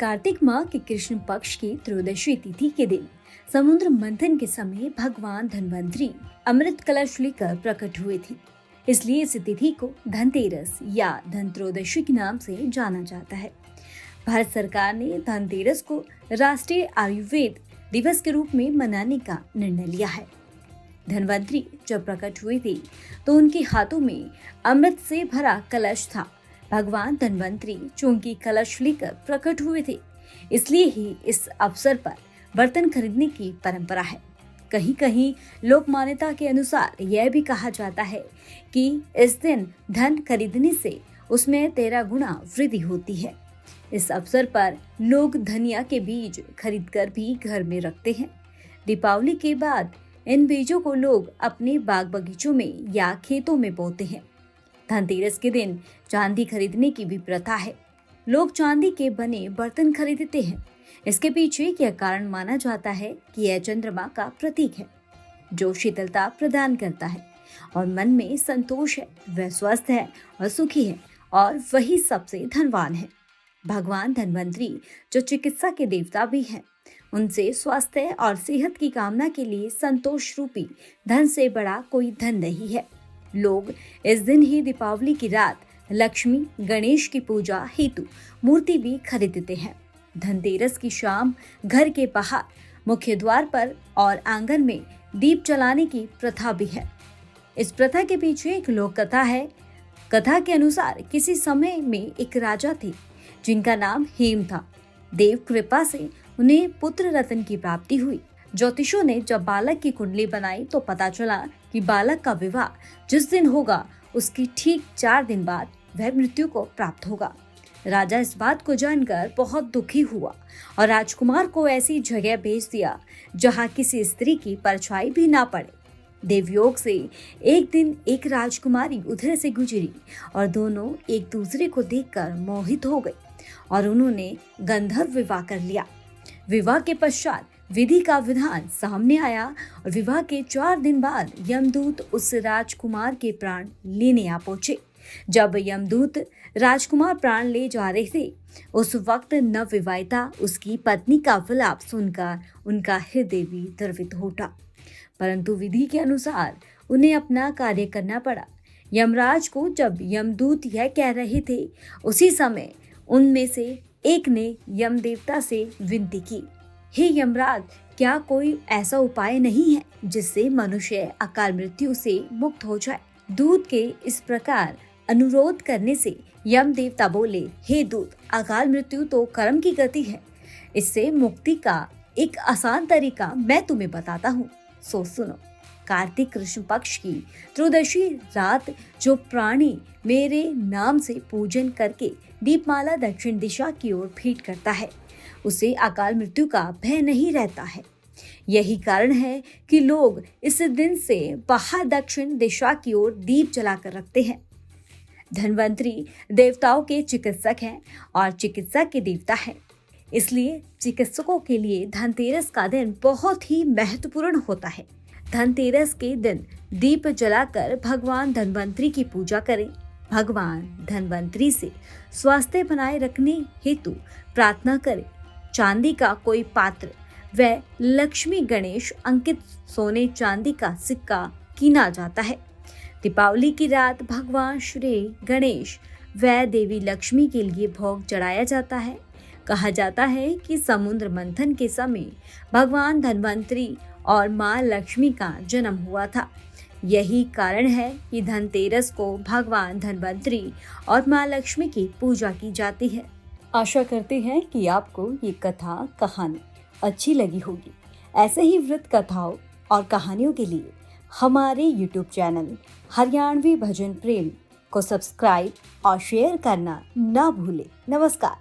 कार्तिक माह के कृष्ण पक्ष की त्रयोदशी तिथि के दिन समुद्र मंथन के समय भगवान धन्वंतरी अमृत कलश लेकर प्रकट हुए थे। इसलिए इस तिथि को धनतेरस या धनत्रयोदशी के नाम से जाना जाता है। भारत सरकार ने धनतेरस को राष्ट्रीय आयुर्वेद दिवस के रूप में मनाने का निर्णय लिया है। धन्वंतरी जब प्रकट हुए थे तो उनके हाथों में अमृत से भरा कलश था। भगवान धन्वंतरी चौंकी कलश लेकर प्रकट हुए थे, इसलिए ही इस अवसर पर बर्तन खरीदने की परंपरा है। कहीं कहीं लोक मान्यता के अनुसार यह भी कहा जाता है कि इस दिन धन खरीदने से उसमें 13 गुना वृद्धि होती है। इस अवसर पर लोग धनिया के बीज खरीदकर भी घर में रखते हैं। दीपावली के बाद इन बीजों को लोग अपने बाग बगीचों में या खेतों में बोते हैं। धनतेरस के दिन चांदी खरीदने की भी प्रथा है। लोग चांदी के बने बर्तन खरीदते हैं। इसके पीछे यह कारण माना जाता है कि यह चंद्रमा का प्रतीक है, जो शीतलता प्रदान करता है और मन में संतोष है, वह स्वस्थ है और सुखी है और वही सबसे धनवान है। भगवान धन्वंतरी जो चिकित्सा के देवता भी हैं, उनसे स्वास्थ्य और सेहत की कामना के लिए संतोष रूपी धन से बड़ा कोई धन नहीं है। लोग इस दिन ही दीपावली की रात लक्ष्मी गणेश की पूजा हेतु मूर्ति भी खरीदते हैं। धनतेरस की शाम घर के बाहर मुख्य द्वार पर और आंगन में दीप जलाने की प्रथा भी है। इस प्रथा के पीछे एक लोक कथा है। कथा के अनुसार किसी समय में एक राजा थे जिनका नाम हेम था। देव कृपा से उन्हें पुत्र रत्न की प्राप्ति हुई। ज्योतिषों ने जब बालक की कुंडली बनाई तो पता चला कि बालक का विवाह जिस दिन होगा उसकी ठीक 4 दिन बाद वह मृत्यु को प्राप्त होगा। राजा इस बात को जानकर बहुत दुखी हुआ और राजकुमार को ऐसी जगह भेज दिया जहां किसी स्त्री की परछाई भी ना पड़े। देवयोग से एक दिन एक राजकुमारी उधर से गुजरी और दोनों एक दूसरे को देखकर मोहित हो गए और उन्होंने गंधर्व विवाह कर लिया। विवाह के पश्चात विधि का विधान सामने आया और विवाह के 4 दिन बाद यमदूत उस राजकुमार के प्राण लेने आ पहुंचे। जब यमदूत राजकुमार प्राण ले जा रहे थे, उस वक्त नवविवाहिता उसकी पत्नी का विलाप सुनकर उनका हृदय भी द्रवित हो उठा, परंतु विधि के अनुसार उन्हें अपना कार्य करना पड़ा। यमराज को जब यमदूत यह कह रहे थे, उसी समय उनमें से एक ने यम देवता से विनती की, हे यमराज, क्या कोई ऐसा उपाय नहीं है जिससे मनुष्य अकाल मृत्यु से मुक्त हो जाए? दूत के इस प्रकार अनुरोध करने से यम देवता बोले, हे दूत, अकाल मृत्यु तो कर्म की गति है। इससे मुक्ति का एक आसान तरीका मैं तुम्हें बताता हूँ, सो सुनो। कार्तिक कृष्ण पक्ष की त्रयोदशी रात जो प्राणी मेरे नाम से पूजन करके दीपमाला दक्षिण दिशा की ओर भेंट करता है, उसे अकाल मृत्यु का भय नहीं रहता है। यही कारण है कि लोग इस दिन से बाहर दक्षिण दिशा की ओर दीप जलाकर रखते हैं। धन्वंतरी देवताओं के चिकित्सक हैं और चिकित्सा के देवता हैं, इसलिए चिकित्सकों के लिए धनतेरस का दिन बहुत ही महत्वपूर्ण होता है। धनतेरस के दिन दीप जलाकर भगवान धन्वंतरी की पूजा करें। भगवान धन्वंतरी से स्वास्थ्य बनाए रखने हेतु प्रार्थना करें। चांदी का कोई पात्र व लक्ष्मी गणेश अंकित सोने चांदी का सिक्का कीना जाता है। दीपावली की रात भगवान श्री गणेश व देवी लक्ष्मी के लिए भोग चढ़ाया जाता है। कहा जाता है कि समुद्र मंथन के समय भगवान धन्वंतरी और माँ लक्ष्मी का जन्म हुआ था। यही कारण है कि धनतेरस को भगवान धन्वंतरी और माँ लक्ष्मी की पूजा की जाती है। आशा करते हैं कि आपको ये कथा कहानी अच्छी लगी होगी। ऐसे ही वृत्त कथाओं और कहानियों के लिए हमारे YouTube चैनल हरियाणवी भजन प्रेम को सब्सक्राइब और शेयर करना ना भूलें। नमस्कार।